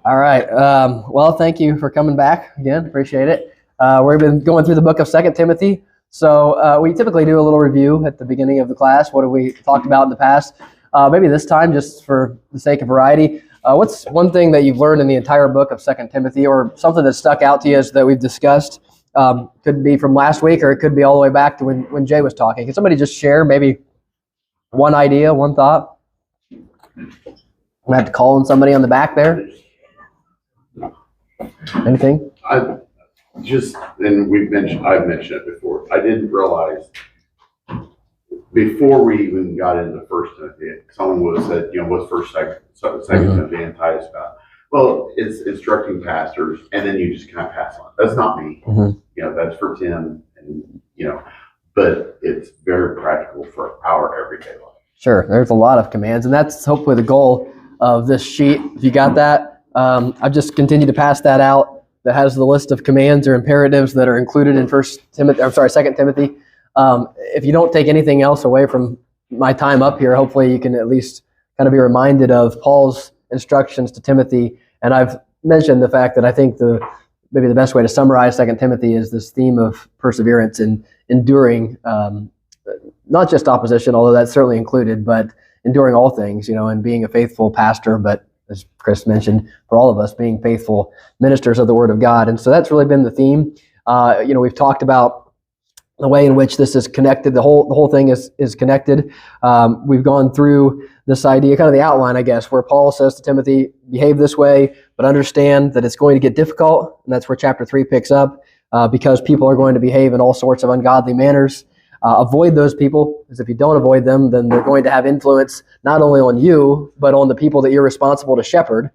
All right. Well, thank you for coming back again. Appreciate it. We've been going through the book of Second Timothy. So we typically do a little review at the beginning of the class. What have we talked about in the past? Maybe this time, just for the sake of variety, what's one thing that you've learned in the entire book of Second Timothy, or something that stuck out to you that we've discussed? Could be from last week, or it could be all the way back to when Jay was talking. Can somebody just share maybe one idea, one thought? I have to call on somebody on the back there. Anything? I've mentioned it before. I didn't realize before we even got into First Timothy, someone would have said, what's Second Timothy and Titus about? Well, it's instructing pastors, and then you just kind of pass on. That's not me. That's for Tim, and but it's very practical for our everyday life. Sure, there's a lot of commands, and that's hopefully the goal of this sheet. If you got that, I've just continued to pass that out. That has the list of commands or imperatives that are included in Second Timothy. If you don't take anything else away from my time up here, hopefully you can at least kind of be reminded of Paul's instructions to Timothy. And I've mentioned the fact that I think maybe the best way to summarize Second Timothy is this theme of perseverance and enduring, not just opposition, although that's certainly included, but enduring all things, and being a faithful pastor, but as Chris mentioned, for all of us being faithful ministers of the Word of God. And so that's really been the theme. We've talked about the way in which this is connected. The whole thing is connected. We've gone through this idea, kind of the outline, I guess, where Paul says to Timothy, behave this way, but understand that it's going to get difficult. And that's where chapter 3 picks up, because people are going to behave in all sorts of ungodly manners. Avoid those people, because if you don't avoid them, then they're going to have influence not only on you, but on the people that you're responsible to shepherd.